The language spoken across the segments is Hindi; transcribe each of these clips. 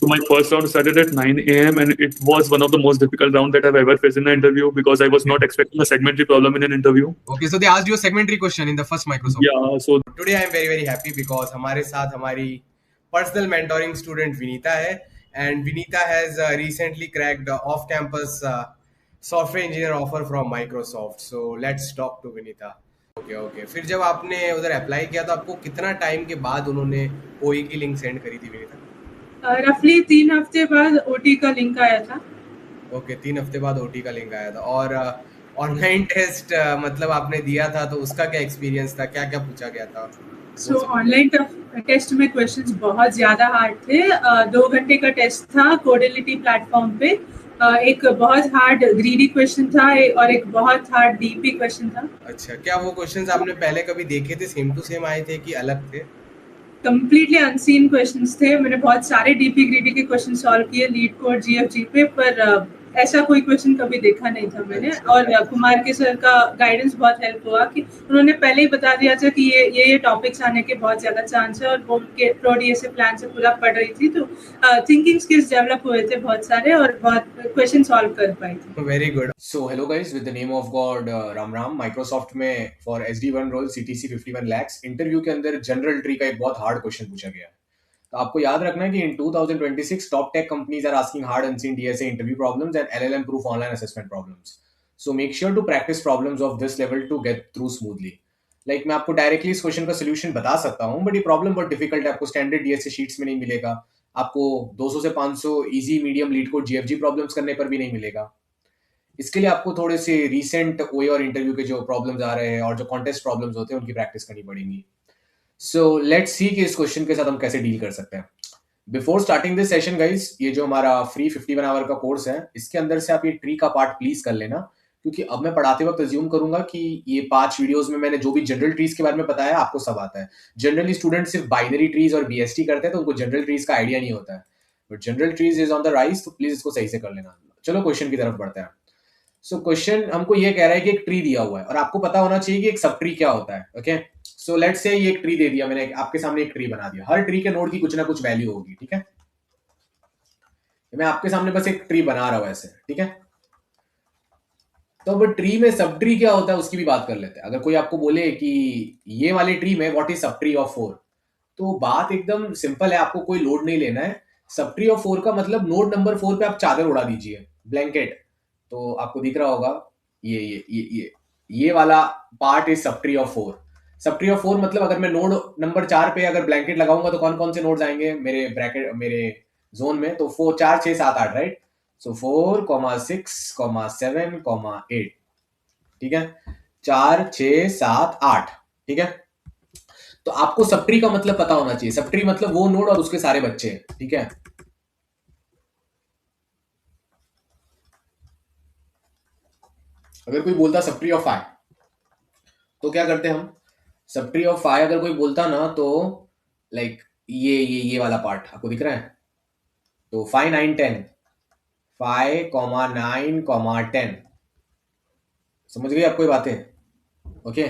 So my first round started at 9 a.m. and it was one of the most difficult rounds that I've ever faced in an interview because I was not expecting a segmentary problem in an interview. Okay, so they asked you a segmentary question in the first Microsoft. Yeah, so Today I am very very happy because हमारे साथ हमारी personal mentoring student Vinita है, and Vinita has recently cracked off-campus software engineer offer from Microsoft. So let's talk to Vinita. Okay. फिर जब आपने उधर अप्लाई किया तो आपको कितना टाइम के बाद उन्होंने OE की लिंक सेंड करी थी विनीता? रफली 3 हफ्ते बाद OT का लिंक आया था. ओके, 3 हफ्ते बाद OT का लिंक आया था. और ऑनलाइन टेस्ट मतलब आपने दिया था तो उसका क्या एक्सपीरियंस था, क्या क्या पूछा गया था? सो ऑनलाइन टेस्ट में क्वेश्चंस बहुत ज़्यादा हार्ड थे. 2 घंटे का टेस्ट था कोडेलिटी प्लेटफॉर्म पे. एक बहुत हार्ड ग्रीडी क्वेश्चन था और एक बहुत हार्ड डीपी क्वेश्चन था. अच्छा, क्या वो क्वेश्चंस आपने पहले कभी देखे थे, सेम टू सेम आए थे कि अलग थे? कंप्लीटली अनसीन क्वेश्चंस थे. मैंने बहुत सारे डीपी ग्रीडी के क्वेश्चन सॉल्व किए लीड कोड GFG पे, पर ऐसा कोई क्वेश्चन कभी देखा नहीं था मैंने. और कुमार के सर का गाइडेंस बहुत हेल्प हुआ कि उन्होंने पहले ही बता दिया था कि ये टॉपिक्स आने के बहुत ज़्यादा चांस है, और वो उनके प्रोडीएसए प्लान से पूरा पढ़ रही थी, तो थिंकिंग स्किल्स डेवलप हुए थे बहुत सारे और बहुत क्वेश्चन सॉल्व कर पाई थी. Very good. So hello guys, with the name of god Ram. Microsoft में for SD1 role CTC 51 lakhs interview के अंदर जनरल ट्री का एक बहुत हार्ड क्वेश्चन पूछा गया. तो आपको याद रखना है कि in 2026 top tech companies are asking hard unseen DSA interview problems and LLM proof online assessment problems. So make sure to practise problems of this level to get through smoothly. Like मैं आपको डायरेक्टली इस क्वेश्चन का सोल्यूशन बता सकता हूँ, बट ये प्रॉब्लम बहुत डिफिकल्ट है. आपको स्टैंडर्ड DSA शीट्स में नहीं मिलेगा. आपको 200 से 500 easy medium leet code GFG problems करने पर भी नहीं मिलेगा. इसके लिए आपको थोड़े से रिसेंट OA और इंटरव्यू के जो प्रॉब्लम्स आ रहे हैं और जो कॉन्टेस्ट प्रॉब्लम्स होते हैं उनकी प्रैक्टिस करनी पड़ेगी. सो लेट्स सी कि इस क्वेश्चन के साथ हम कैसे डील कर सकते हैं. Before starting this session guys, ये जो हमारा फ्री 51 आवर का कोर्स है, इसके अंदर से आप ये ट्री का पार्ट प्लीज कर लेना, क्योंकि अब मैं पढ़ाते वक्त अज्यूम करूंगा कि ये 5 वीडियोस में मैंने जो भी जनरल ट्रीज के बारे में बताया आपको सब आता है. जनरली स्टूडेंट सिर्फ बाइनरी ट्रीज और BST करते हैं तो उनको जनरल ट्रीज का आइडिया नहीं होता है, but general trees is on the rise, तो प्लीज इसको सही से कर लेना. चलो क्वेश्चन की तरफ बढ़ते हैं. सो क्वेश्चन हमको ये कह रहा है कि एक ट्री दिया हुआ है और आपको पता होना चाहिए कि एक सब ट्री क्या होता है. ओके, सो लेट्स से ये एक ट्री दे दिया मैंने, आपके सामने एक ट्री बना दिया. हर ट्री के नोड की कुछ ना कुछ वैल्यू होगी. ठीक है, मैं आपके सामने बस एक ट्री बना रहा हूं ऐसे. ठीक है, तो अब ट्री में सब ट्री क्या होता है उसकी भी बात कर लेते हैं. अगर कोई आपको बोले कि ये वाले ट्री में what is sub tree of 4, तो बात एकदम सिंपल है. आपको कोई लोड नहीं लेना है. सब ट्री ऑफ 4 का मतलब नोड नंबर 4 पे आप चादर उड़ा दीजिए, ब्लैंकेट. तो आपको दिख रहा होगा ये वाला part is sub tree of 4. Sub tree of 4 मतलब अगर मैं नोड नंबर 4 पे अगर ब्लैंकेट लगाऊंगा तो कौन कौन से नोड्स आएंगे मेरे ब्रैकेट, मेरे जोन में? तो 4, 4, 6, 7, 8, राइट. सो 4, 6, 7, 8. ठीक है, 4, 6, 7, 8. ठीक है, तो आपको सब ट्री का मतलब पता होना चाहिए. सब ट्री मतलब वो नोड और उसके सारे बच्चे. ठीक है, अगर कोई बोलता सब ट्री ऑफ 5 तो क्या करते हम? सब ट्री ऑफ 5 अगर कोई बोलता ना तो लाइक ये वाला पार्ट आपको दिख रहा है, तो 5, 9, 10, 5, 9, 10. समझ गई आपको ये बातें? ओके,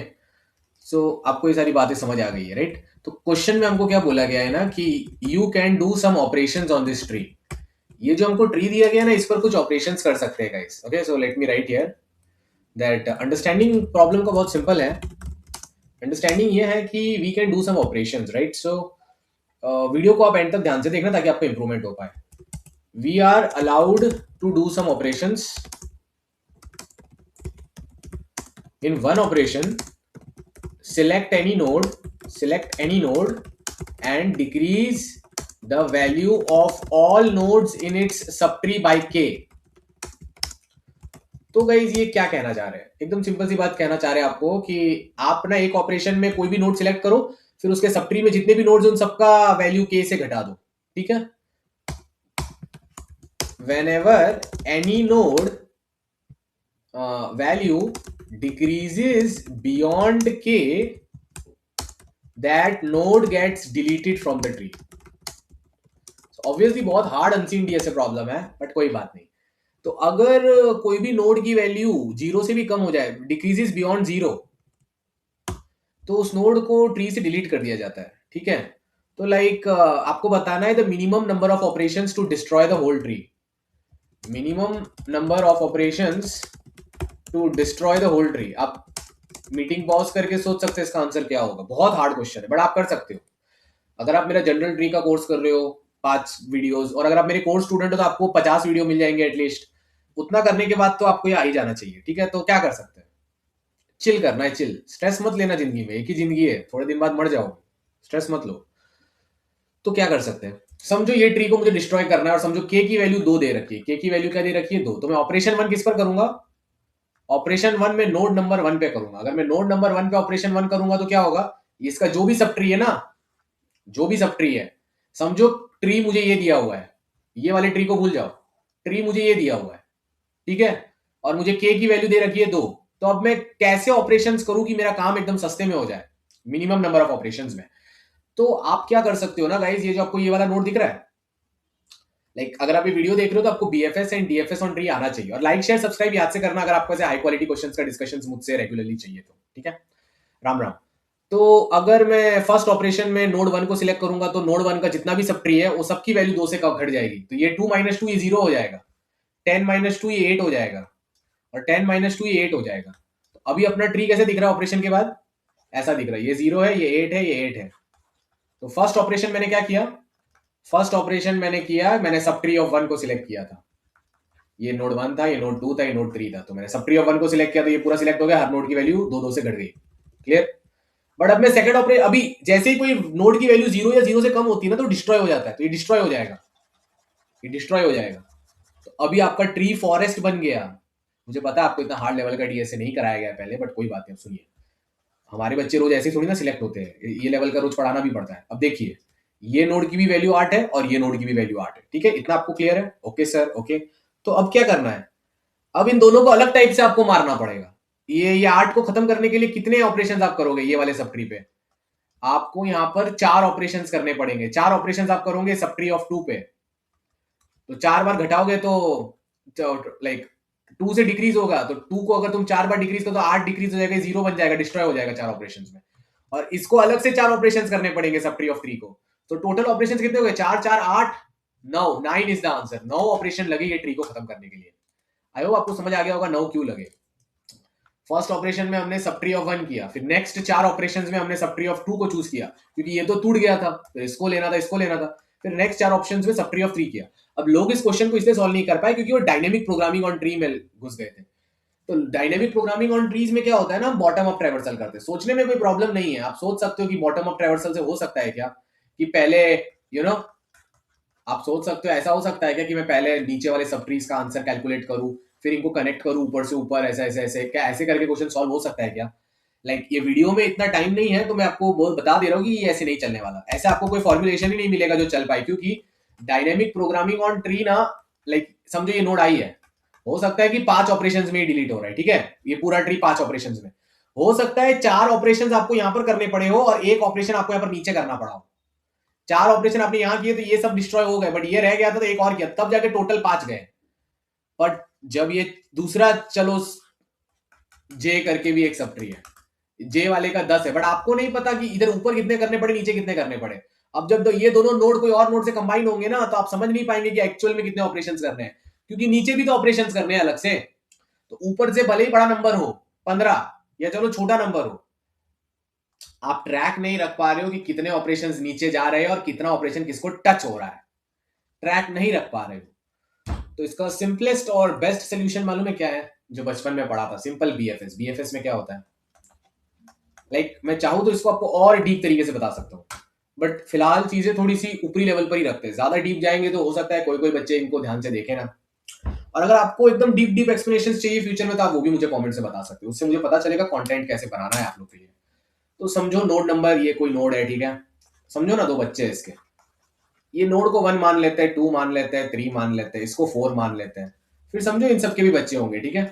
सो आपको ये सारी बातें समझ आ गई है, राइट. तो क्वेश्चन में हमको क्या बोला गया है ना कि you can do some operations on this tree. ये जो हमको ट्री दिया गया ना, इस पर कुछ ऑपरेशंस कर सकते हैं guys. Okay, so let me write here that understanding problem का बहुत सिंपल है. अंडरस्टैंडिंग ये है कि we can do some operations, right. So video को आप एंड तक ध्यान से देखना ताकि आपको इंप्रूवमेंट हो पाए. We are allowed to do some operations. In one operation, select any node and decrease the value of all nodes in its subtree by k. तो गाइज ये क्या कहना चाह रहे हैं? एकदम सिंपल सी बात कहना चाह रहे हैं आपको कि आप ना एक ऑपरेशन में कोई भी नोड सिलेक्ट करो, फिर उसके सब ट्री में जितने भी नोड्स उन सबका वैल्यू k से घटा दो. ठीक है, whenever any node value decreases beyond k, that node gets deleted from the tree. So obviously बहुत हार्ड अनसीन DSA प्रॉब्लम है, बट कोई बात नहीं. तो अगर कोई भी नोड की वैल्यू 0 से भी कम हो जाए, डिक्रीजेस बियॉन्ड 0, तो उस नोड को ट्री से डिलीट कर दिया जाता है. ठीक है, तो लाइक आपको बताना है the minimum number of operations to destroy the whole tree, minimum number of operations to destroy the whole tree. आप मीटिंग पॉज करके सोच सकते हैं इसका आंसर क्या होगा, बहुत हार्ड क्वेश्चन है बट आप कर सकते हो। अगर आप मेरा जनरल ट्री का कोर्स कर रहे हो 5 वीडियोस, और अगर आप मेरे कोर्स स्टूडेंट हो तो आपको 50 वीडियो मिल जाएंगे एटलीस्ट। उतना करने के बाद तो आपको ये आ ही जाना चाहिए, ठीक है। तो क्या कर सकते हैं, चिल करना है, चिल, स्ट्रेस मत लेना, जिंदगी में एक ही जिंदगी है, थोड़े दिन बाद मर जाओगे, स्ट्रेस मत लो। तो क्या कर सकते हैं, समझो ये ट्री को मुझे डिस्ट्रॉय करना है और समझो के की वैल्यू 2 दे रखी है, के की वैल्यू क्या दे रखी है 2, तो मैं ऑपरेशन 1 किस पर करूंगा, ऑपरेशन 1 में नोड नंबर 1 पे करूंगा। अगर मैं नोड नंबर 1 पे ऑपरेशन 1 करूंगा तो क्या होगा, इसका जो भी सब ट्री है ना, जो भी सब ट्री है, समझो ट्री मुझे ये दिया हुआ है, ये वाले ट्री को भूल जाओ, ट्री मुझे ये दिया हुआ है, ठीक है, और मुझे के की वैल्यू दे रखी है 2। तो अब मैं कैसे ऑपरेशंस करूं कि मेरा काम एकदम सस्ते में हो जाए, मिनिमम नंबर ऑफ ऑपरेशंस में। तो आप क्या कर सकते हो ना गाइज, ये जो आपको ये वाला नोट दिख रहा है, लाइक अगर आप ये वीडियो देख रहे हो तो आपको BFS and DFS on tree आना चाहिए, और लाइक शेयर सब्सक्राइब याद से करना अगर आपको ऐसे हाई क्वालिटी क्वेश्चंस का डिस्कशंस मुझसे रेगुलरली चाहिए तो, ठीक है। राम राम। तो अगर मैं फर्स्ट ऑपरेशन में नोड 1 को सिलेक्ट करूंगा तो नोड 1 का जितना भी सब ट्री है वो सबकी वैल्यू 2 से कम घट जाएगी, तो ये 2 - 2 ये 0 हो जाएगा, 10 - 2 ये 8 हो जाएगा, और 10 - 2 ये 8 हो जाएगा। तो अभी अपना ट्री कैसे दिख रहा है ऑपरेशन के बाद, ऐसा दिख रहा है, ये 0 है, ये 8 है, ये 8 है। तो फर्स्ट ऑपरेशन मैंने क्या किया, फर्स्ट ऑपरेशन मैंने किया, मैंने सब ट्री ऑफ 1 को सिलेक्ट किया था, ये नोड 1 था, ये नोड 2 था, ये नोड 3 था, तो मैंने सब ट्री ऑफ 1 को सिलेक्ट किया तो ये पूरा सिलेक्ट हो गया, हर नोड की वैल्यू 2 2 से घट गई, क्लियर। बट अब मैं सेकंड ऑपरेशन, अभी जैसे ही कोई नोड की वैल्यू 0 या 0 से कम होती है ना तो डिस्ट्रॉय हो जाता है, तो ये डिस्ट्रॉय हो जाएगा, ये डिस्ट्रॉय हो जाएगा। तो अभी आपका ट्री फॉरेस्ट बन गया। मुझे पता है आपको इतना हार्ड लेवल का डीएसए नहीं कराया गया पहले, बट कोई बात नहीं, सुनिए, हमारे बच्चे रोज ऐसे थोड़ी ना सिलेक्ट होते हैं, ये लेवल का रोज पढ़ाना भी पड़ता है। अब देखिए, ये नोड की भी वैल्यू 8 है और ये नोड की भी वैल्यू 8 है, ठीक है, इतना आपको क्लियर है, ओके सर, ओके। तो अब क्या करना है, अब इन दोनों को अलग टाइप से आपको मारना पड़ेगा। ये 8 को खत्म करने के लिए कितने ऑपरेशन आप करोगे, ये वाले सब ट्री पे आपको यहां पर 4 ऑपरेशंस करने पड़ेंगे, 4 ऑपरेशंस आप करोगे सब ट्री ऑफ 2 पे, तो 4 बार घटाओगे तो लाइक 2 से डिक्रीज होगा, तो 2 को अगर तुम 4 बार डिक्रीज करो तो 8 डिक्रीज हो जाएगा, 0 बन जाएगा, डिस्ट्रॉय हो जाएगा 4 ऑपरेशंस में। और इसको अलग से 4 ऑपरेशंस करने पड़ेंगे सब ट्री ऑफ 3 को, तो टोटल ऑपरेशंस कितने हो गए, 4 4 8 9, 9 इज द आंसर, 9 ऑपरेशन लगे ये ट्री को खत्म करने के लिए। आई होप आपको समझ आ गया होगा 9 क्यों लगे। फर्स्ट ऑपरेशन में हमने सब ट्री ऑफ 1 किया, फिर नेक्स्ट 4 ऑपरेशंस में हमने सब ट्री ऑफ 2 को चूज किया क्योंकि ये तो टूट गया था, फिर इसको लेना था, इसको लेना था, फिर नेक्स्ट 4 ऑप्शंस में सब ट्री ऑफ 3 किया। अब लोग इस क्वेश्चन को इसलिए सॉल्व नहीं कर पाए क्योंकि वो डायनेमिक प्रोग्रामिंग ऑन ट्री में घुस गए थे। तो डायनेमिक प्रोग्रामिंग ऑन ट्रीज में क्या होता है ना, बॉटम अप ट्रैवर्सल करते हैं, सोचने में कोई प्रॉब्लम नहीं है, आप सोच सकते हो कि बॉटम अप ट्रैवर्सल से हो सकता है क्या कि पहले आप सोच सकते हो ऐसा हो सकता है क्या कि मैं पहले नीचे वाले सब ट्रीज का आंसर कैलकुलेट करूं फिर इनको कनेक्ट करूं ऊपर से ऊपर, ऐसा ऐसे ऐसे क्या ऐसे करके क्वेश्चन सॉल्व हो सकता है क्या। लाइक ये वीडियो में इतना टाइम नहीं है तो मैं आपको बहुत बता दे रहा हूँ कि ये ऐसे नहीं चलने वाला, ऐसे आपको कोई फॉर्मुलेशन ही नहीं मिलेगा जो चल पाए, क्योंकि डायनेमिक प्रोग्रामिंग ऑन ट्री ना, लाइक समझो ये नोड आई है, हो सकता है कि 5 ऑपरेशंस में डिलीट हो रहा है, ठीक है, ये पूरा ट्री 5 ऑपरेशंस में, हो सकता है 4 ऑपरेशंस आपको यहां पर करने पड़े हो और एक ऑपरेशन आपको यहां पर नीचे करना पड़ा हो। 4 ऑपरेशन आपने यहां किए तो ये सब डिस्ट्रॉय हो गए, बट ये रह गया था तो एक और किया, तब जाके टोटल 5 गए। बट जब ये दूसरा, चलो जे करके भी एक सब ट्री है, जे वाले का 10 है, बट आपको नहीं पता कि इधर ऊपर कितने करने पड़े नीचे कितने करने पड़े। अब जब ये दोनों नोड कोई और नोड से कंबाइन होंगे ना तो आप समझ नहीं पाएंगे कि एक्चुअल में कितने ऑपरेशंस करने हैं, क्योंकि नीचे भी तो ऑपरेशंस करने हैं अलग से। तो ऊपर से भले ही बड़ा नंबर हो 15 या चलो छोटा नंबर हो, आप ट्रैक नहीं रख पा रहे हो कि कितने ऑपरेशंस नीचे जा रहे हैं और कितना ऑपरेशन किसको टच हो रहा है, ट्रैक नहीं रख पा रहे हो। तो इसका सिंपलेस्ट और बेस्ट सोल्यूशन मालूम है क्या है, जो बचपन में पढ़ा था, सिंपल बीएफएस। बीएफएस में क्या होता है, लाइक मैं चाहूं तो इसको आपको और डीप तरीके से बता सकता हूं, बट फिलहाल चीजें थोड़ी सी ऊपरी लेवल पर ही रखते हैं, ज्यादा डीप जाएंगे तो हो सकता है कोई कोई बच्चे इनको ध्यान से देखें ना। और अगर आपको एकदम डीप डीप एक्सप्लेनेशन चाहिए फ्यूचर में तो आप वो भी मुझे कमेंट से बता सकते हो, उससे मुझे पता चलेगा कंटेंट कैसे बनाना है आप लोग के लिए। तो समझो नोड नंबर, ये कोई नोड है, ठीक है, समझो ना 2 बच्चे हैं इसके, ये नोड को 1 मान लेते हैं, 2 मान लेते हैं, 3 मान लेते हैं, इसको 4 मान लेते हैं, फिर समझो इन सबके भी बच्चे होंगे, ठीक है।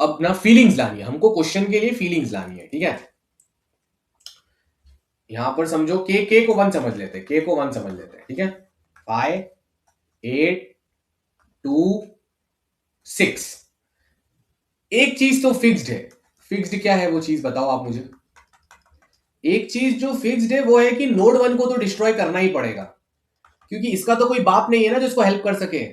अब ना फीलिंग्स लानी है हमको, क्वेश्चन के लिए फीलिंग्स लानी है, ठीक है। यहां पर समझो के को 1 समझ लेते हैं, के को 1 समझ लेते हैं, ठीक है, 5 8 2 6। एक चीज तो फिक्स्ड है, फिक्स्ड क्या है वो चीज बताओ आप मुझे, एक चीज जो फिक्स्ड है वो है कि नोड 1 को तो डिस्ट्रॉय करना ही पड़ेगा, क्योंकि इसका तो कोई बाप नहीं है ना जो इसको हेल्प कर सके।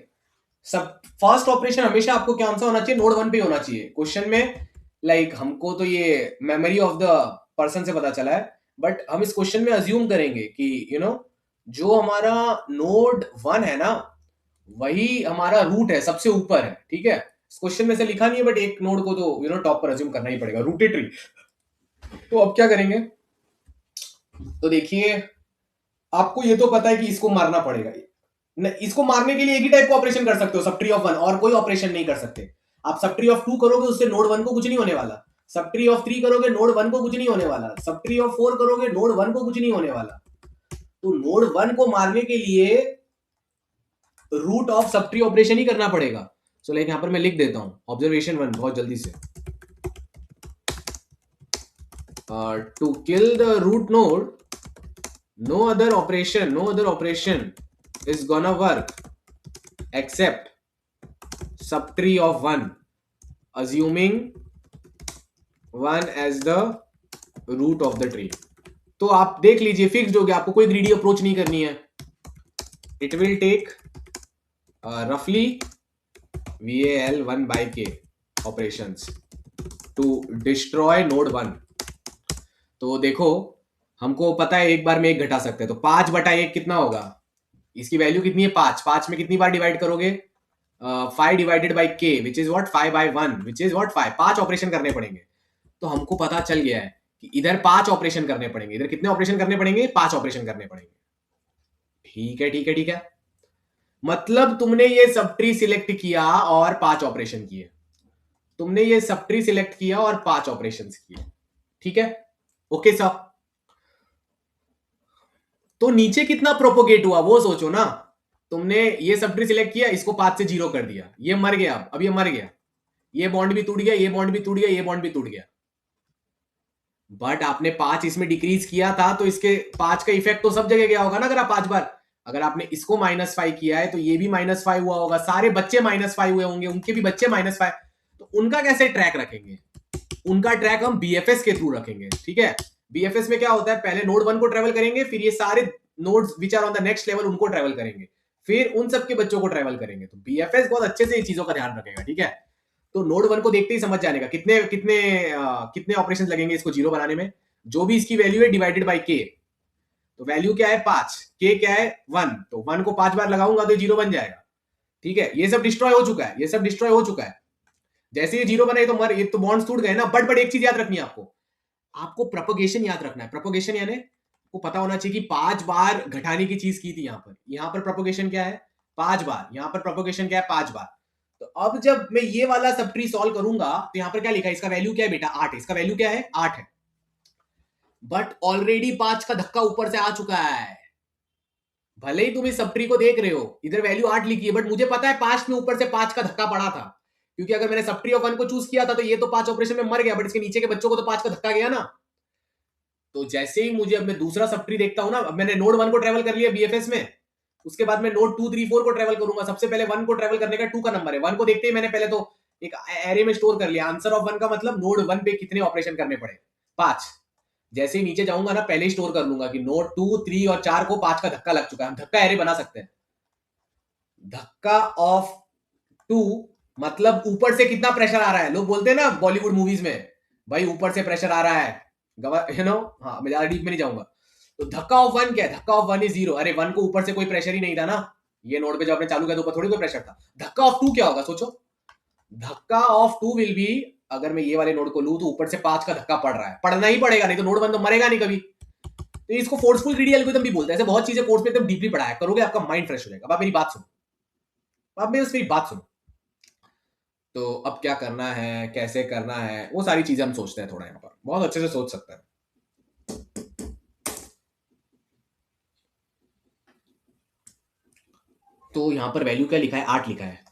सब फर्स्ट ऑपरेशन हमेशा आपको क्या आंसर होना चाहिए, नोड 1 पे होना चाहिए क्वेश्चन में। लाइक हमको तो ये मेमोरी ऑफ द पर्सन से पता चला है, बट हम इस क्वेश्चन में अज्यूम करेंगे कि जो हमारा नोड 1 है ना वही हमारा रूट है, सबसे ऊपर है। ठीक है, इस क्वेश्चन में से लिखा नहीं है, बट एक नोड को तो टॉप पर अज्यूम करना ही पड़ेगा, रूटेड ट्री। तो अब क्या करेंगे, तो देखिए आपको ये तो पता है कि इसको मारना पड़ेगा। इसको मारने के लिए एक ही टाइप का ऑपरेशन कर सकते हो, सब ट्री ऑफ 1, और कोई ऑपरेशन नहीं कर सकते। आप सब ट्री ऑफ 2 करोगे उससे नोड 1 को कुछ नहीं होने वाला, सब ट्री ऑफ 3 करोगे नोड 1 को कुछ नहीं होने वाला, सब ट्री ऑफ 4 करोगे नोड 1 को कुछ नहीं होने वाला। तो नोड 1 को मारने के लिए root of sub tree operation ही करना पड़ेगा। सो लाइक यहां पर मैं लिख देता हूं ऑब्जर्वेशन 1 बहुत जल्दी से। To kill the root node no other operation is gonna work except subtree of 1, assuming 1 as the root of the tree। तो आप देख लीजिए फिक्स्ड हो गया, आपको कोई ग्रीडी अप्रोच नहीं करनी है। इट विल टेक रफली VAL 1 by K operations to destroy node 1। तो देखो हमको पता है एक बार में एक घटा सकते हैं, तो 5/1 कितना होगा, इसकी वैल्यू कितनी है 5, 5 में कितनी बार डिवाइड करोगे 5 divided by K which is what 5/1 which is what 5। 5 operation करने पड़ेंगे। तो हमको पता चल गया है कि इधर 5 ऑपरेशन करने पड़ेंगे, इधर कितने ऑपरेशन करने पड़ेंगे 5 ऑपरेशन करने पड़ेंगे। ठीक है ठीक है ठीक है, मतलब तुमने ये सब ट्री सिलेक्ट किया और 5 ऑपरेशन किए, तुमने ये सब ट्री सिलेक्ट किया और 5 ऑपरेशन किए। ठीक है ओके सर। तो नीचे कितना प्रोपोगेट हुआ वो सोचो ना, तुमने ये सब ट्री सिलेक्ट किया, इसको 5 से 0 कर दिया, ये मर गया, अब ये मर गया, ये बॉन्ड भी टूट गया, ये बॉन्ड भी टूट गया, ये बॉन्ड भी टूट गया। बट आपने 5 इसमें डिक्रीज किया था, तो इसके 5 का इफेक्ट तो सब जगह गया होगा ना। अगर आप 5 बार, अगर आपने इसको -5 किया है तो ये भी -5 हुआ होगा, सारे बच्चे -5 हुए होंगे, उनके भी बच्चे -5, तो उनका कैसे ट्रैक रखेंगे, उनका ट्रैक हम BFS के थ्रू रखेंगे। ठीक है, BFS में क्या होता है, पहले नोड 1 को ट्रेवल करेंगे, फिर ये सारे nodes which are on the next level उनको ट्रेवल करेंगे, फिर उन सबके बच्चों को ट्रेवल करेंगे। तो BFS बहुत अच्छे से इन चीजों का ध्यान रखेगा। ठीक है, तो नोड 1 को देखते ही समझ जाने का कितने कितने कितने ऑपरेशन लगेंगे इसको 0 बनाने में। जो भी इसकी वैल्यू है डिवाइडेड बाई K, तो वैल्यू क्या है 5, K क्या है 1, तो 1 को 5 बार लगाऊंगा तो 0 बन जाएगा। ठीक है, ये सब डिस्ट्रॉय हो चुका है, ये सब डिस्ट्रॉय हो चुका है। जैसे ये 0 बने तो मर, ये तो बॉन्ड्स टूट गए ना। बट एक चीज याद रखनी है आपको प्रोपोगेशन याद रखना है। प्रोपोगेशन यानी को पता होना चाहिए कि 5 बार घटाने की चीज की थी यहाँ पर प्रोपोगेशन क्या है 5 बार, यहाँ पर प्रोपोगेशन क्या है 5 बार। तो अब जब मैं ये वाला सब ट्री सॉल्व करूंगा तो यहाँ पर क्या लिखा है, इसका वैल्यू क्या है बेटा 8 है, इसका वैल्यू क्या है 8 है। बट ऑलरेडी 5 का धक्का ऊपर से आ चुका है। भले ही तुम इस सब ट्री को देख रहे हो, इधर वैल्यू 8 लिखी है, बट मुझे पता है 5 में ऊपर से 5 का धक्का पड़ा था, क्योंकि अगर मैंने सब ट्री ऑफ 1 को चूज किया था तो ये तो 5 ऑपरेशन में मर गया, बट इसके नीचे के बच्चों को तो 5 का धक्का गया ना। तो जैसे ही मुझे, अब मैं दूसरा सब ट्री देखता हूं ना, अब मैंने नोड 1 को ट्रेवल कर लिया BFS में, उसके बाद मैं नोड 2 3 4 को ट्रेवल करूंगा। सबसे पहले 1 को ट्रेवल करने का 2 का नंबर है, 1 को देखते ही मैंने पहले तो एक एरे में स्टोर कर लिया। आंसर ऑफ 1 का मतलब नोड 1 पे कितने ऑपरेशन करने पड़े 5। जैसे ही नीचे जाऊंगा ना पहले ही स्टोर कर लूंगा कि नोड 2 3 और 4 को 5 का धक्का लग चुका है। हम धक्का एरे बना सकते हैं। धक्का ऑफ 2 मतलब ऊपर से कितना प्रेशर आ रहा है। लोग बोलते हैं ना बॉलीवुड मूवीज में, भाई ऊपर से प्रेशर आ रहा है, हाँ मैं ज्यादा डीप में नहीं जाऊंगा। तो धक्का ऑफ 1 क्या है, धक्का ऑफ 1 इज 0। अरे 1 को ऊपर से कोई प्रेशर ही नहीं था ना, ये नोड पे जब आपने चालू किया तो ऊपर थोड़ी कोई प्रेशर था। धक्का ऑफ 2 क्या होगा सोचो, धक्का ऑफ 2 विल बी, अगर मैं ये वाले नोड को लूं तो ऊपर से 5 का धक्का पड़ रहा है, पड़ना ही पड़ेगा, नहीं तो नोड 1 तो मरेगा नहीं कभी। तो इसको फोर्सफुल ग्रीडी एल्गोरिथम भी बोलते हैं। ऐसे बहुत चीजें कोर्स में एकदम डीपली पढ़ाया करोगे, आपका माइंड फ्रेश हो जाएगा। अब आप मेरी बात सुनो, अब मेरी बात सुनो। तो अब क्या करना है, कैसे करना है, वो सारी चीजें हम सोचते हैं थोड़ा, यहाँ पर बहुत अच्छे से सोच सकते हैं। तो यहां पर वैल्यू क्या लिखा है 8 लिखा है,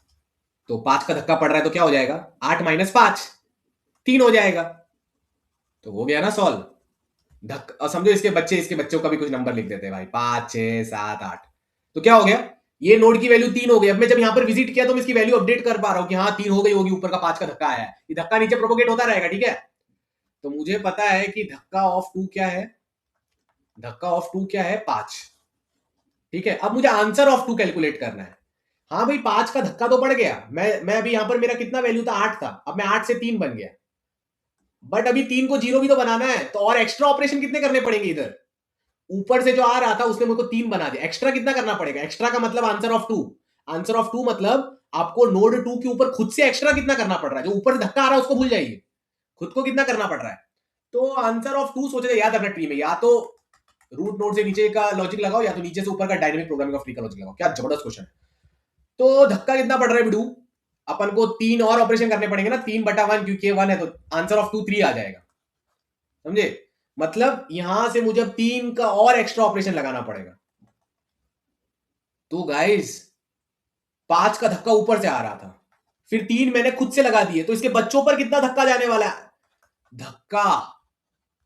तो 5 का धक्का पड़ रहा है तो क्या हो जाएगा 8 - 5 3 हो जाएगा। तो हो गया ना सॉल्व। धक्का समझो, इसके बच्चों का भी कुछ नंबर लिख देते हैं भाई, 5 6 7 8। तो क्या हो गया, ये नोड की वैल्यू 3 हो गई। अब मैं जब यहां पर विजिट किया तो मैं इसकी वैल्यू अपडेट कर पा रहा हूं कि हाँ 3 हो गई होगी, ऊपर का 5 का धक्का आया है। ये धक्का नीचे प्रोपोगेट होता रहेगा। ठीक है, तो मुझे पता है कि धक्का ऑफ 2 क्या है धक्का ऑफ 2 क्या है 5, ठीक है। अब मुझे आंसर ऑफ 2 कैलकुलेट करना है। हाँ भाई 5 का धक्का तो पड़ गया, मैं अभी यहां पर मेरा कितना वैल्यू था 8 था, अब मैं 8 से 3 बन गया, बट अभी 3 को 0 भी तो बनाना है, तो और एक्स्ट्रा ऑपरेशन कितने करने पड़ेंगे इधर, ऊपर से जो आ रहा था उसने मुझको 3 बना दिया, एक्स्ट्रा कितना करना पड़ेगा, एक्स्ट्रा का मतलब आंसर ऑफ 2, आंसर ऑफ 2 मतलब आपको नोड 2 के ऊपर खुद से एक्स्ट्रा कितना करना पड़ रहा है, जो ऊपर से धक्का आ रहा है उसको भूल जाइए, खुद को कितना करना पड़ रहा है। तो आंसर ऑफ 2 सोचे याद रखना ट्री में, या तो रूट नोड से नीचे का लॉजिक लगाओ या तो नीचे से ऊपर का डायनेमिक प्रोग्रामिंग ऑफ ट्री का लॉजिक लगाओ। क्या जबरदस्त क्वेश्चन है। तो धक्का कितना पड़ रहा है बिडू, अपन को 3 और ऑपरेशन करने पड़ेंगे ना, 3/1 क्योंकि 1 है तो आंसर ऑफ 2 3 आ जाएगा, समझे। मतलब यहां से मुझे 3 का और एक्स्ट्रा ऑपरेशन लगाना पड़ेगा। तो गाइस 5 का धक्का ऊपर से आ रहा था, फिर 3 मैंने खुद से लगा दिए, तो इसके बच्चों पर कितना धक्का जाने वाला है, धक्का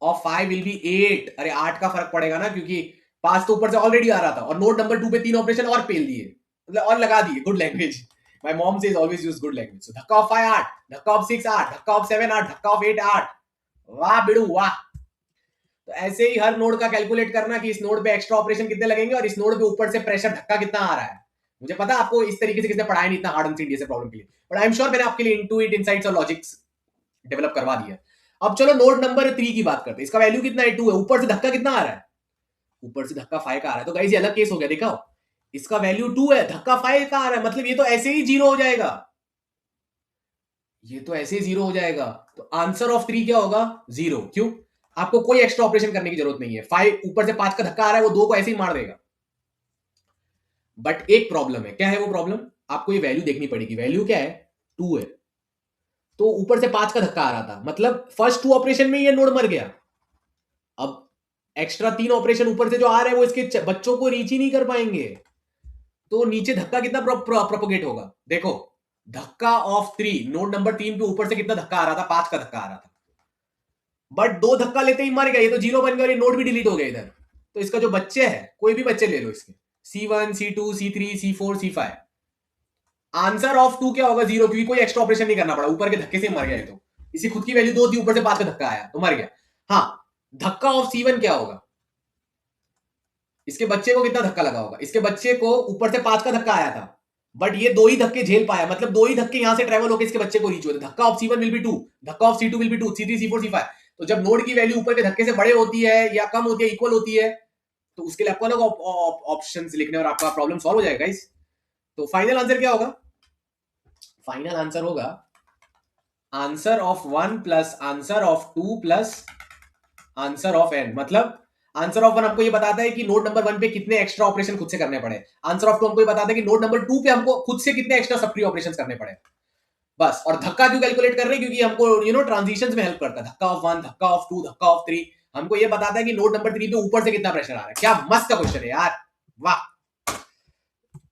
ऑफ 5 विल बी 8। अरे 8 का फर्क पड़ेगा ना, क्योंकि 5 तो ऊपर से ऑलरेडी आ रहा था और नोड नंबर 2 पे 3 ऑपरेशन और पेल दिए, मतलब और लगा दिए। Good language, my mom says always use good language. So धक्का ऑफ 5 8, धक्का ऑफ 6 8, धक्का ऑफ 7 8, धक्का ऑफ 8 8। वाह बिडू वाह। तो ऐसे ही हर नोड का कैलकुलेट करना कि इस नोड पे एक्स्ट्रा ऑपरेशन कितने लगेंगे और इस नोड पे ऊपर से प्रेशर धक्का कितना आ रहा है। मुझे पता आपको इस तरीके से किसने पढ़ाया नहीं इतना हार्ड एंड सीरियस प्रॉब्लम के लिए, बट आई एम श्योर मैंने आपके लिए इंटूइट इनसाइट्स और लॉजिक्स डेवलप करवा दिया। अब चलो नोड नंबर 3 की बात करते हैं। इसका वैल्यू कितना है 2 है, ऊपर से धक्का कितना आ रहा है, ऊपर से धक्का 5 का आ रहा है। तो गाइस ये अलग केस हो गया, देखा इसका वैल्यू 2 है, धक्का 5 का आ रहा है, मतलब ये तो ऐसे ही 0 हो जाएगा, ये तो ऐसे ही 0 हो जाएगा। तो आंसर ऑफ 3 क्या होगा 0। क्यों, आपको कोई एक्स्ट्रा ऑपरेशन करने की जरूरत नहीं है, 5 ऊपर से 5 का धक्का आ रहा है, वो 2 को ऐसे ही मार देगा। बट एक प्रॉब्लम है, क्या है वो प्रॉब्लम, आपको ये वैल्यू देखनी पड़ेगी। वैल्यू क्या है 2 है, तो ऊपर से 5 का धक्का आ रहा था, मतलब फर्स्ट 2 ऑपरेशन में ये नोड मर गया। अब एक्स्ट्रा 3 ऑपरेशन ऊपर से जो आ रहे हैं वो इसके बच्चों को रीच ही नहीं कर पाएंगे, तो नीचे धक्का कितना प्रोपोगेट होगा। देखो धक्का ऑफ 3, नोड नंबर 3 पे ऊपर से कितना धक्का आ रहा था, 5 का धक्का आ रहा था, बट 2 धक्का लेते ही मर गया, ये तो 0 बन गया और ये नोड भी डिलीट हो गया इधर। तो इसका जो बच्चे है, कोई भी बच्चे ले लो इसके, C1 C2 C3 C4 C5, answer of 2 क्या होगा 0, क्योंकि कोई एक्स्ट्रा ऑपरेशन नहीं करना पड़ा, ऊपर के धक्के से मर गया। तो इसी खुद की वैल्यू 2 थी, ऊपर से 5 का धक्का आया तो मर गया। हाँ धक्का ऑफ C1 क्या होगा, इसके बच्चे को कितना धक्का लगा होगा, इसके बच्चे को ऊपर से 5 का धक्का आया था, बट ये 2 ही धक्के झेल पाया, मतलब 2 ही धक्के यहां से ट्रेवल होकर इसके बच्चे को रीच हुए। धक्का ऑफ C1 विल बी 2, धक्का of C2 will be 2, C3 C4 C5। तो जब नोड की वैल्यू ऊपर के धक्के से बड़े होती है या कम होती है, इक्वल होती है, तो उसके लिए आपको अलग ऑप्शंस लिखने और आपका प्रॉब्लम सॉल्व हो जाएगा गाइस। तो फाइनल आंसर क्या होगा, फाइनल आंसर होगा answer of 1 plus answer of 2 plus answer of n। मतलब आंसर ऑफ 1 हमको ये बताता है कि नोड नंबर 1 पे कितने एक्स्ट्रा ऑपरेशन खुद से करने पड़े, आंसर ऑफ 2 हमको ये बताता है कि नोड नंबर 2 पे हमको खुद से कितने एक्स्ट्रा सबट्री ऑपरेशंस करने पड़े बस। और धक्का क्यों कैलकुलेट कर रहे हैं, क्योंकि हमको ट्रांजिशंस में हेल्प करता है। धक्का ऑफ 1, धक्का ऑफ 2, धक्का ऑफ 3 हमको ये बताता है कि नोड नंबर 3 पे ऊपर से कितना प्रेशर आ रहा है। क्या मस्त का क्वेश्चन है यार, वाह।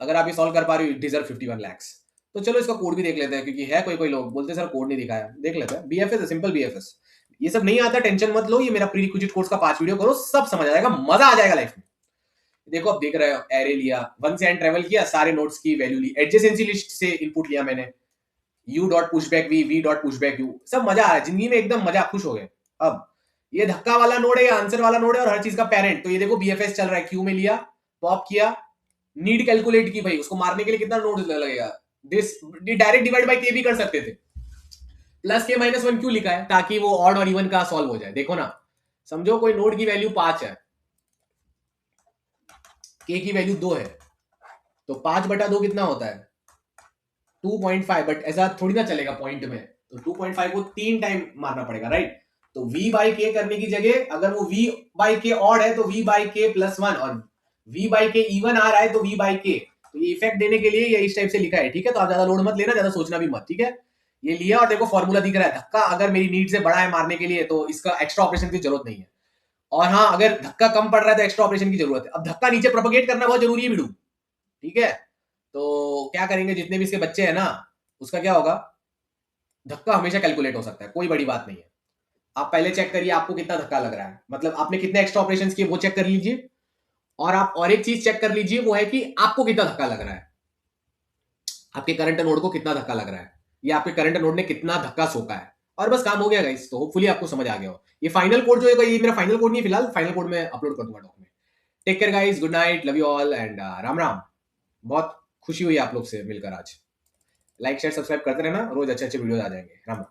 अगर आप ये सॉल्व कर पा रहे हो, यू डिजर्व 51 lakhs। तो चलो इसका कोड भी देख लेते हैं, क्योंकि है कोई लोग बोलते हैं सर कोड नहीं दिखाया, देख लेते हैं। BFS है, सिंपल BFS। ये सब नहीं आता टेंशन मत लो, ये मेरा प्री रिक्विजिट कोर्स का 5 वीडियो करो, सब समझ आ जाएगा, मजा आ जाएगा लाइफ में। देखो आप देख रहे हो, एरे लिया, 1 से n ट्रेवल किया, सारे नोड्स की वैल्यू ली, एडजेसेंसी लिस्ट से इनपुट लिया मैंने, u.pushback v, v.pushback u, सब मजा आ रहा है जिंदगी में, एकदम मजा, खुश हो गए। अब ये धक्का वाला नोड है, आंसर वाला नोड है, और हर चीज का पेरेंट। तो ये देखो BFS चल रहा है, क्यू में लिया, पॉप किया, नीड कैलकुलेट की, भाई उसको मारने के लिए कितना नोड लगेगा, this direct divide by k भी कर सकते थे, प्लस k माइनस 1 क्यों लिखा है, ताकि वो ऑड और इवन का सॉल्व हो जाए। देखो ना, समझो कोई नोड की वैल्यू 5 है, k की वैल्यू 2 है, तो 5/2 कितना होता है 2.5, बट ऐसा थोड़ी ना चलेगा पॉइंट में, तो 2.5 को 3 टाइम मारना पड़ेगा, राइट। तो v बाई k करने की जगह अगर वो v बाई k ऑड है तो v बाई k प्लस 1, और v बाई k इवन आ रहा है तो v बाई k। तो ये इफेक्ट देने के लिए ये इस टाइप से लिखा है, ठीक है। तो आप ज्यादा लोड मत लेना, ज्यादा सोचना भी मत, ठीक है। ये लिया और देखो फॉर्मूला दिख रहा है, धक्का अगर मेरी नीड से बड़ा है मारने के लिए तो इसका एक्स्ट्रा ऑपरेशन की जरूरत नहीं है, और हाँ अगर धक्का कम पड़ रहा है तो एक्स्ट्रा ऑपरेशन की जरूरत है। अब धक्का नीचे प्रोपोगेट करना बहुत जरूरी है बिडू, ठीक है। तो क्या करेंगे, जितने भी इसके बच्चे हैं ना, उसका क्या होगा, धक्का हमेशा कैलकुलेट हो सकता है, कोई बड़ी बात नहीं है। आप पहले चेक करिए आपको कितना धक्का लग रहा है, मतलब आपने कितने एक्स्ट्रा ऑपरेशंस किए वो चेक कर लीजिए, और आप और एक चीज चेक कर लीजिए, वो है कि आपको कितना धक्का लग रहा है, आपके करंट नोड को कितना धक्का लग रहा है, या आपके करंट नोड ने कितना धक्का सोखा है, और बस काम हो गया गाइस। तो होपफुली आपको समझ आ गया हो। ये फाइनल कोड जो है, ये मेरा फाइनल कोड नहीं है फिलहाल, फाइनल कोड में अपलोड कर दूंगा। Take care guys, good night, love you all and Ram Ram. बहुत खुशी हुई आप लोग से मिलकर आज। लाइक शेयर सब्सक्राइब करते रहना, रोज अच्छे अच्छे वीडियोस आ जाएंगे। राम राम।